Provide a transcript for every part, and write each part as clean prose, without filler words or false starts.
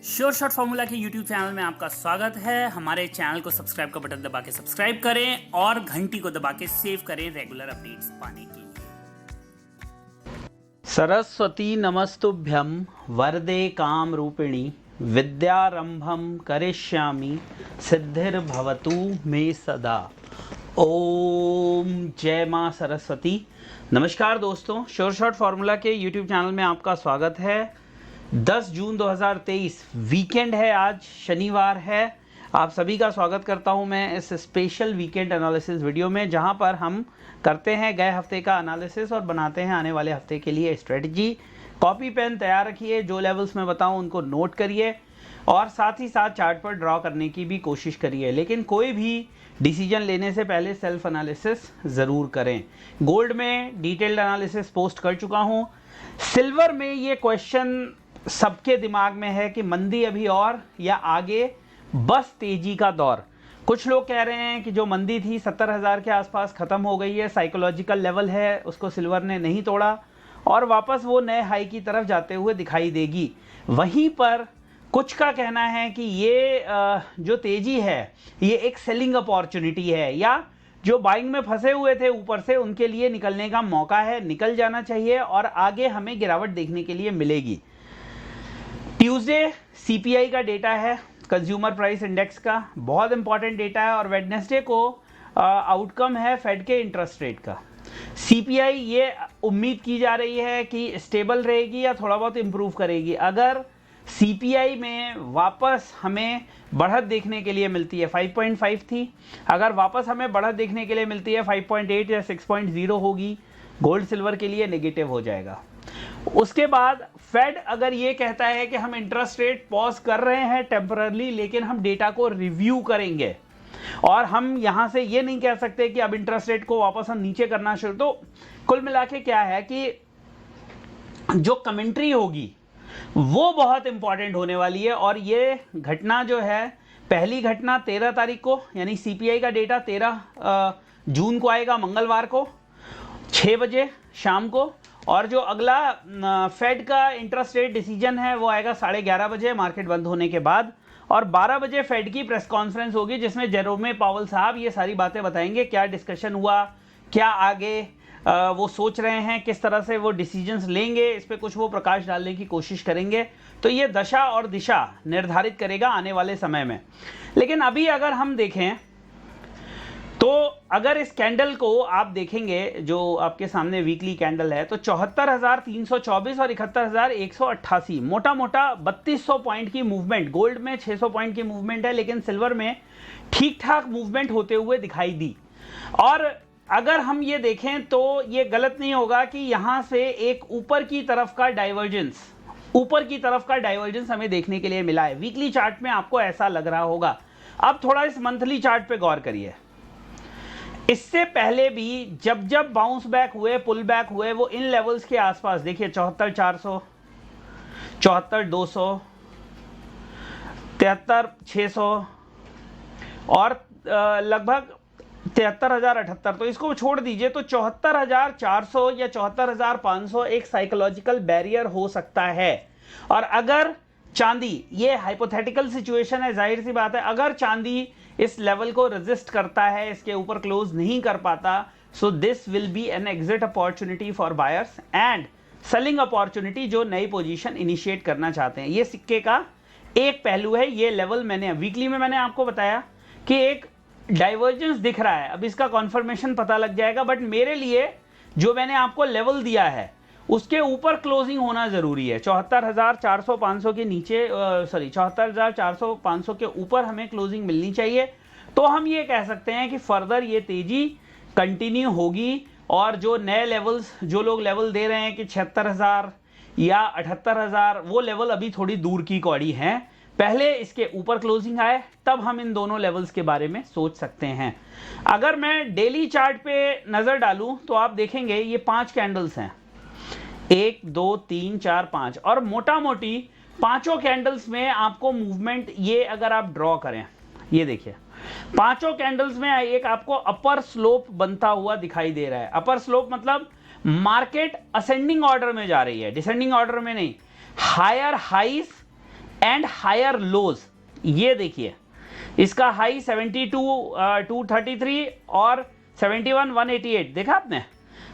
Sure shot formula के YouTube channel में आपका स्वागत है। हमारे चैनल को सब्सक्राइब का बटन दबा के सब्सक्राइब करें और घंटी को दबा के सेव करें रेगुलर अपडेट्स पाने के लिए। सरस्वती नमस्तुभ्यं वरदे काम रूपिणी विद्यारंभम करिष्यामि सिद्धिर्भवतु मे सदा। ओम जय मां सरस्वती। नमस्कार दोस्तों, श्योर शॉट फॉर्मूला के यूट्यूब चैनल में आपका स्वागत है। 10 जून 2023 वीकेंड है, आज शनिवार है। आप सभी का स्वागत करता हूं मैं इस स्पेशल वीकेंड एनालिसिस वीडियो में, जहां पर हम करते हैं गए हफ्ते का एनालिसिस और बनाते हैं आने वाले हफ्ते के लिए स्ट्रेटजी। कॉपी पेन तैयार रखिए, जो लेवल्स मैं बताऊं उनको नोट करिए और साथ ही साथ चार्ट पर ड्रॉ करने की भी कोशिश करिए। लेकिन कोई भी डिसीजन लेने से पहले सेल्फ एनालिसिस ज़रूर करें। गोल्ड में डिटेल्ड एनालिसिस पोस्ट कर चुका हूं। सिल्वर में ये क्वेश्चन सबके दिमाग में है कि मंदी अभी और या आगे बस तेजी का दौर। कुछ लोग कह रहे हैं कि जो मंदी थी 70,000 के आसपास ख़त्म हो गई है, साइकोलॉजिकल लेवल है, उसको सिल्वर ने नहीं तोड़ा और वापस वो नए हाई की तरफ जाते हुए दिखाई देगी। वहीं पर कुछ का कहना है कि ये जो तेजी है ये एक सेलिंग अपॉर्चुनिटी है, या जो बाइंग में फंसे हुए थे ऊपर से उनके लिए निकलने का मौका है, निकल जाना चाहिए और आगे हमें गिरावट देखने के लिए मिलेगी। ट्यूसडे सीपीआई का डेटा है, कंज्यूमर प्राइस इंडेक्स का, बहुत इंपॉर्टेंट डेटा है। और वेडनेसडे को आउटकम है फेड के इंटरेस्ट रेट का। सीपीआई ये उम्मीद की जा रही है कि स्टेबल रहेगी या थोड़ा बहुत इंप्रूव करेगी। अगर सीपीआई में वापस हमें बढ़त देखने के लिए मिलती है, 5.5 थी, अगर वापस हमें बढ़त देखने के लिए मिलती है 5.8 या 6.0 होगी, गोल्ड सिल्वर के लिए नेगेटिव हो जाएगा। उसके बाद फेड अगर ये कहता है कि हम इंटरेस्ट रेट पॉज कर रहे हैं टेम्पररली, लेकिन हम डेटा को रिव्यू करेंगे और हम यहां से ये नहीं कह सकते कि अब इंटरेस्ट रेट को वापस हम नीचे करना शुरू। तो कुल मिला के क्या है कि जो कमेंट्री होगी वो बहुत इंपॉर्टेंट होने वाली है। और ये घटना जो है, पहली घटना 13 तारीख को, यानी सीपीआई का डेटा 13 जून को आएगा, मंगलवार को 6 बजे शाम को। और जो अगला फेड का इंटरेस्ट रेट डिसीजन है वो आएगा 11:30 बजे मार्केट बंद होने के बाद। और 12 बजे फेड की प्रेस कॉन्फ्रेंस होगी जिसमें जेरोमे पावल साहब ये सारी बातें बताएंगे, क्या डिस्कशन हुआ, क्या आगे वो सोच रहे हैं, किस तरह से वो डिसीजंस लेंगे, इस पर कुछ वो प्रकाश डालने की कोशिश करेंगे। तो ये दशा और दिशा निर्धारित करेगा आने वाले समय में। लेकिन अभी अगर हम देखें तो अगर इस कैंडल को आप देखेंगे, जो आपके सामने वीकली कैंडल है, तो 74,324 और 71,188, मोटा मोटा 3200 पॉइंट की मूवमेंट। गोल्ड में 600 पॉइंट की मूवमेंट है, लेकिन सिल्वर में ठीक ठाक मूवमेंट होते हुए दिखाई दी। और अगर हम ये देखें तो ये गलत नहीं होगा कि यहां से एक ऊपर की तरफ का डाइवर्जेंस हमें देखने के लिए मिला है। वीकली चार्ट में आपको ऐसा लग रहा होगा। अब थोड़ा इस मंथली चार्ट पे गौर करिए। इससे पहले भी जब बाउंस बैक हुए, पुल बैक हुए, वो इन लेवल्स के आसपास देखिए, 74,400, 74,200, 73,600 और लगभग 73,078। तो इसको छोड़ दीजिए, तो 74,400 या 74,500 एक साइकोलॉजिकल बैरियर हो सकता है। और अगर चांदी, ये हाइपोथेटिकल सिचुएशन है, जाहिर सी बात है, अगर चांदी इस लेवल को रेजिस्ट करता है, इसके ऊपर क्लोज नहीं कर पाता, so this will be an exit opportunity for buyers and selling opportunity जो नई पोजीशन इनिशिएट करना चाहते हैं। ये सिक्के का एक पहलू है। ये लेवल मैंने वीकली में मैंने आपको बताया कि एक डाइवर्जेंस दिख रहा है, अब इसका कॉन्फर्मेशन पता लग जाएगा। बट मेरे लिए जो मैंने आपको लेवल दिया है उसके ऊपर क्लोजिंग होना जरूरी है। 74,400-500 के नीचे, 74,400-500 के ऊपर हमें क्लोजिंग मिलनी चाहिए। तो हम ये कह सकते हैं कि फर्दर ये तेजी कंटिन्यू होगी। और जो नए लेवल्स, जो लोग लेवल दे रहे हैं कि 76,000 या 78,000, वो लेवल अभी थोड़ी दूर की कौड़ी हैं। पहले इसके ऊपर क्लोजिंग आए तब हम इन दोनों लेवल्स के बारे में सोच सकते हैं। अगर मैं डेली चार्ट पे नजर डालूं तो आप देखेंगे ये 5 कैंडल्स हैं, 1 2 3 4 5, और मोटा मोटी पांचों कैंडल्स में आपको मूवमेंट, ये अगर आप ड्रॉ करें, ये देखिए पांचों कैंडल्स में एक आपको अपर स्लोप बनता हुआ दिखाई दे रहा है। अपर स्लोप मतलब मार्केट असेंडिंग ऑर्डर में जा रही है, डिसेंडिंग ऑर्डर में नहीं। Higher highs and higher lows. ये देखिए इसका हाई 72,233 और 71,188 देखा आपने।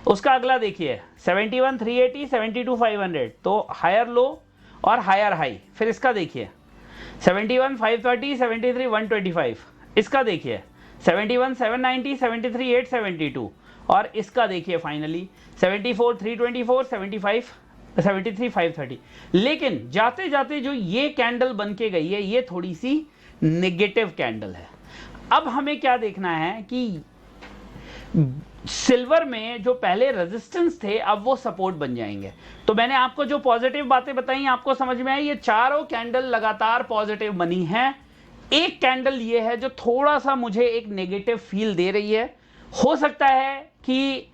उसका अगला देखिए 71,380, 72,500, तो हायर लो और हायर हाई। फिर इसका देखिए 71,530, 73,125, इसका देखिए 71,790, 73,872 और इसका देखिए फाइनली 74,324, 73,530। लेकिन जाते जाते जो ये कैंडल बन के गई है ये थोड़ी सी नेगेटिव कैंडल है। अब हमें क्या देखना है कि सिल्वर में जो पहले रेजिस्टेंस थे अब वो सपोर्ट बन जाएंगे। तो मैंने आपको जो पॉजिटिव बातें बताई आपको समझ में आई। ये चारों कैंडल लगातार पॉजिटिव बनी हैं। एक कैंडल ये है जो थोड़ा सा मुझे एक नेगेटिव फील दे रही है। हो सकता है कि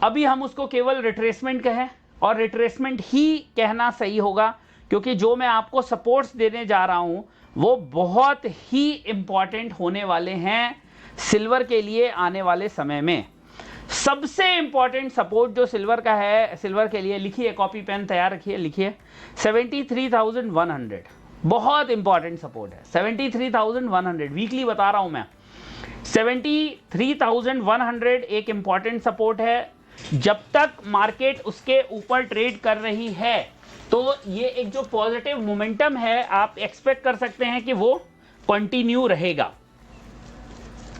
अभी हम उसको केवल रिट्रेसमेंट कहें, और रिट्रेसमेंट ही कहना सही होगा, क्योंकि जो मैं आपको सपोर्ट्स देने जा रहा हूं वो बहुत ही इंपॉर्टेंट होने वाले हैं सिल्वर के लिए आने वाले समय में। सबसे इंपॉर्टेंट सपोर्ट जो सिल्वर का है, सिल्वर के लिए लिखिए, कॉपी पेन तैयार रखिए, लिखिए 73,100 बहुत इंपॉर्टेंट सपोर्ट है। 73,100 वीकली बता रहा हूं मैं। 73,100 एक इंपॉर्टेंट सपोर्ट है। जब तक मार्केट उसके ऊपर ट्रेड कर रही है तो ये एक जो पॉजिटिव मोमेंटम है आप एक्सपेक्ट कर सकते हैं कि वो कंटिन्यू रहेगा।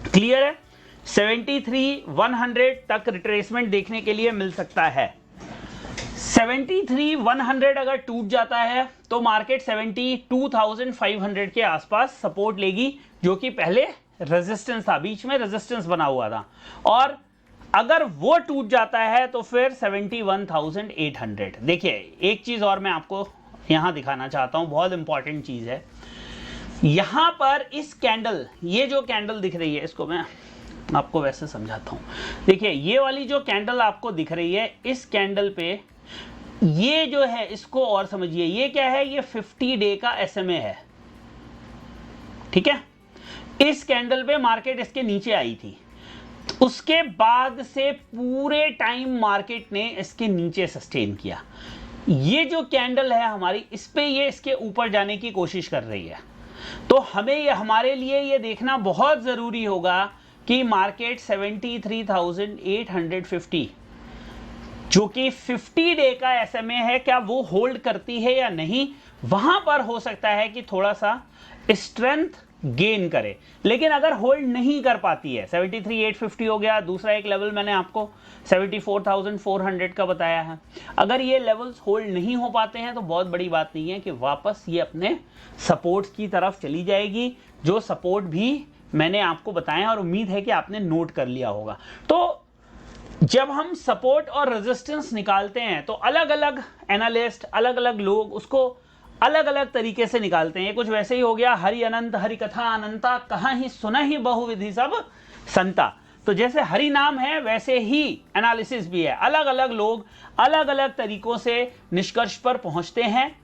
क्लियर है? 73,100 तक रिट्रेसमेंट देखने के लिए मिल सकता है। 73,100 अगर टूट जाता है तो मार्केट 72,500 के आसपास सपोर्ट लेगी, जो कि पहले रेजिस्टेंस था, बीच में रेजिस्टेंस बना हुआ था। और अगर वो टूट जाता है तो फिर 71,800। देखिए एक चीज और मैं आपको यहां दिखाना चाहता हूं, बहुत इंपॉर्टेंट चीज है। यहां पर इस कैंडल, ये जो कैंडल दिख रही है इसको मैं आपको वैसे समझाता हूं। देखिए ये वाली जो कैंडल आपको दिख रही है, इस कैंडल पे ये जो है इसको और समझिए, ये क्या है, ये 50 डे का SMA है। ठीक है, इस कैंडल पे मार्केट इसके नीचे आई थी, उसके बाद से पूरे टाइम मार्केट ने इसके नीचे सस्टेन किया। ये जो कैंडल है हमारी, इस पे ये इसके ऊपर जाने की कोशिश कर रही है। तो हमें ये, हमारे लिए ये देखना बहुत जरूरी होगा कि मार्केट 73,850 जो कि 50 डे का SMA है, क्या वो होल्ड करती है या नहीं। वहां पर हो सकता है कि थोड़ा सा स्ट्रेंथ गेन करे, लेकिन अगर होल्ड नहीं कर पाती है, 73,850 हो गया। दूसरा एक लेवल मैंने आपको 74,400 का बताया है। अगर ये लेवल्स होल्ड नहीं हो पाते हैं तो बहुत बड़ी बात नहीं है कि वापस ये अपने सपोर्ट की तरफ चली जाएगी, जो सपोर्ट भी मैंने आपको बताया और उम्मीद है कि आपने नोट कर लिया होगा। तो जब हम सपोर्ट और रेजिस्टेंस निकालते हैं तो अलग अलग एनालिस्ट, अलग अलग लोग उसको अलग अलग तरीके से निकालते हैं। ये कुछ वैसे ही हो गया, हरि अनंत हरि कथा अनंता, कहाँ ही सुना ही बहुविधि सब संता। तो जैसे हरि नाम है वैसे ही एनालिसिस भी है। अलग अलग लोग अलग अलग तरीकों से निष्कर्ष पर पहुंचते हैं।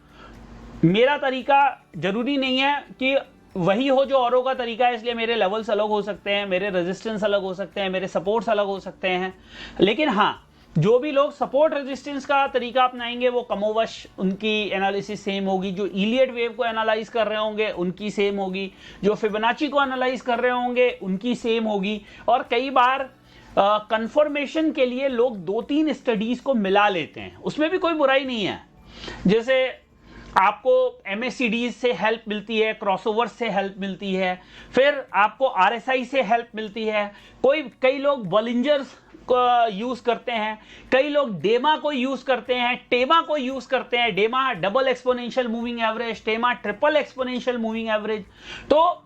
मेरा तरीका जरूरी नहीं है कि वही हो जो औरों का तरीका है, इसलिए मेरे लेवल्स अलग हो सकते हैं, मेरे रेजिस्टेंस अलग हो सकते हैं, मेरे सपोर्ट्स अलग हो सकते हैं। लेकिन हाँ, जो भी लोग सपोर्ट रेजिस्टेंस का तरीका अपनाएंगे वो कमोवश उनकी एनालिसिस सेम होगी। जो इलियट वेव को एनालाइज कर रहे होंगे उनकी सेम होगी, जो फिबोनाची को एनालाइज कर रहे होंगे उनकी सेम होगी। और कई बार कंफर्मेशन के लिए लोग 2-3 स्टडीज को मिला लेते हैं, उसमें भी कोई बुराई नहीं है। जैसे आपको MACD से हेल्प मिलती है, क्रॉसओवर से हेल्प मिलती है, फिर आपको RSI से हेल्प मिलती है। कई लोग बॉलिंजर्स को यूज करते हैं, कई लोग डेमा को यूज करते हैं, टेमा को यूज करते हैं। DEMA double exponential moving average, TEMA triple exponential moving average. तो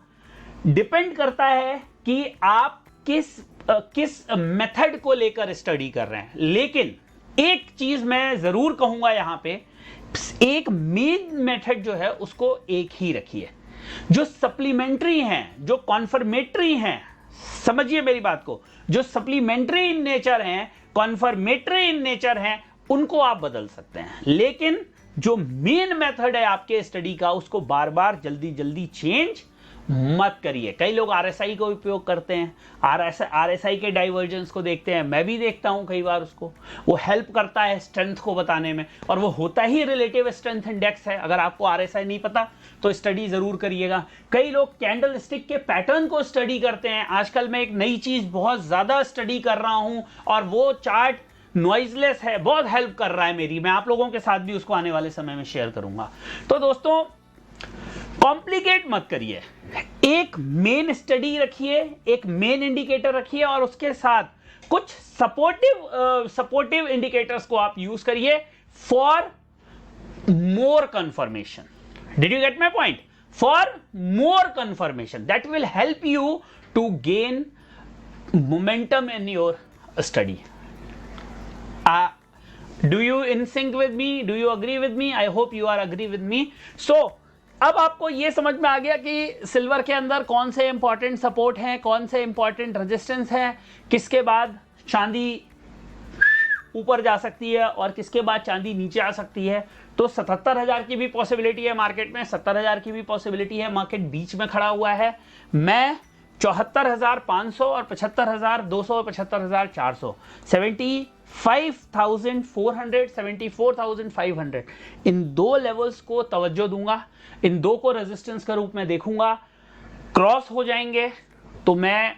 डिपेंड करता है कि आप किस मेथड को लेकर स्टडी कर रहे हैं। लेकिन एक चीज मैं जरूर कहूंगा, यहां पे एक मेन मेथड जो है उसको एक ही रखिए। जो सप्लीमेंट्री हैं, जो कॉन्फर्मेटरी हैं, समझिए मेरी बात को, जो सप्लीमेंट्री इन नेचर हैं, कॉन्फर्मेटरी इन नेचर हैं, उनको आप बदल सकते हैं। लेकिन जो मेन मेथड है आपके स्टडी का, उसको बार बार जल्दी जल्दी चेंज मत करिए। कई लोग आरएसआई का उपयोग करते हैं, आरएसआई के डाइवर्जेंस को देखते हैं, मैं भी देखता हूं कई बार उसको। वो हेल्प करता है स्ट्रेंथ को बताने में, और वो होता ही रिलेटिव स्ट्रेंथ इंडेक्स है। अगर आपको आरएसआई नहीं पता तो स्टडी जरूर करिएगा। कई लोग कैंडल स्टिक के पैटर्न को स्टडी करते हैं। आजकल मैं एक नई चीज बहुत ज्यादा स्टडी कर रहा हूं, और वो चार्ट नॉइजलेस है, बहुत हेल्प कर रहा है मेरी। मैं आप लोगों के साथ भी उसको आने वाले समय में शेयर करूंगा। तो दोस्तों, कॉम्प्लिकेट मत करिए, एक मेन स्टडी रखिए, एक मेन इंडिकेटर रखिए, और उसके साथ कुछ सपोर्टिव इंडिकेटर्स को आप यूज करिए for more confirmation. Did you get my point? For more confirmation that will help you to gain momentum in your study. Do you in sync with me? Do you agree with me? I hope you are agree with me. So, अब आपको यह समझ में आ गया कि silver के अंदर कौन से इंपॉर्टेंट सपोर्ट हैं, कौन से इंपॉर्टेंट रेजिस्टेंस हैं, किसके बाद चांदी ऊपर जा सकती है और किसके बाद चांदी नीचे आ सकती है। तो 77,000 की भी पॉसिबिलिटी है मार्केट में, 70,000 की भी पॉसिबिलिटी है। मार्केट बीच में खड़ा हुआ है। मैं 74,500 और 75,200 और 75,400, 75,400, 74,500, इन दो लेवल्स को तवज्जो दूंगा, इन दो को रेजिस्टेंस के रूप में देखूंगा। क्रॉस हो जाएंगे तो मैं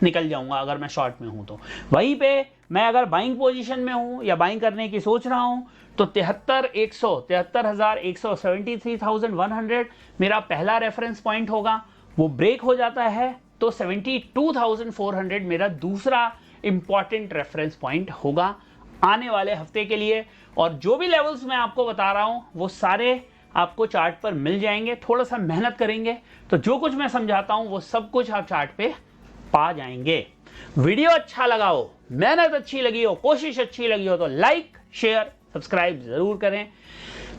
निकल जाऊंगा अगर मैं शॉर्ट में हूं तो। वहीं पे मैं अगर बाइंग पोजीशन में हूं या बाइंग करने की सोच रहा हूं तो 73,100, 73,100 मेरा पहला रेफरेंस पॉइंट होगा। वो ब्रेक हो जाता है तो 72,400 मेरा दूसरा इंपॉर्टेंट रेफरेंस पॉइंट होगा आने वाले हफ्ते के लिए। और जो भी लेवल्स मैं आपको बता रहा हूं वो सारे आपको चार्ट पर मिल जाएंगे। थोड़ा सा मेहनत करेंगे तो जो कुछ मैं समझाता हूं वो सब कुछ आप चार्ट पे पा जाएंगे। वीडियो अच्छा लगा हो, मेहनत अच्छी लगी हो, कोशिश अच्छी लगी हो तो लाइक, शेयर, सब्सक्राइब जरूर करें।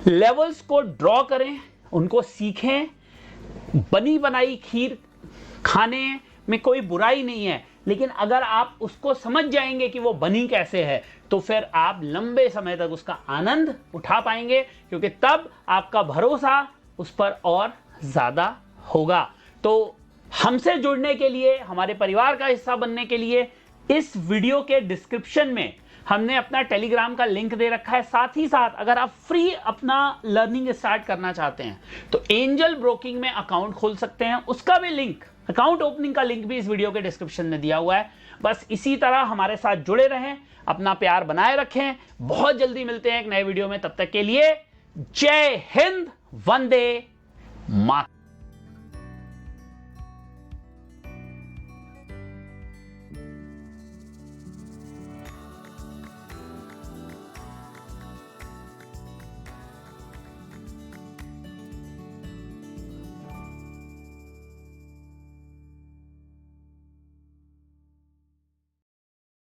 लेवल्स को ड्रॉ करें, उनको सीखें। बनी बनाई खीर खाने में कोई बुराई नहीं है, लेकिन अगर आप उसको समझ जाएंगे कि वो बनी कैसे है तो फिर आप लंबे समय तक उसका आनंद उठा पाएंगे, क्योंकि तब आपका भरोसा उस पर और ज्यादा होगा। तो हमसे जुड़ने के लिए, हमारे परिवार का हिस्सा बनने के लिए इस वीडियो के डिस्क्रिप्शन में हमने अपना टेलीग्राम का लिंक दे रखा है। साथ ही साथ अगर आप फ्री अपना लर्निंग स्टार्ट करना चाहते हैं तो एंजल ब्रोकिंग में अकाउंट खोल सकते हैं, उसका भी लिंक, अकाउंट ओपनिंग का लिंक भी इस वीडियो के डिस्क्रिप्शन में दिया हुआ है। बस इसी तरह हमारे साथ जुड़े रहें, अपना प्यार बनाए रखें। बहुत जल्दी मिलते हैं एक नए वीडियो में, तब तक के लिए जय हिंद, वंदे मातरम।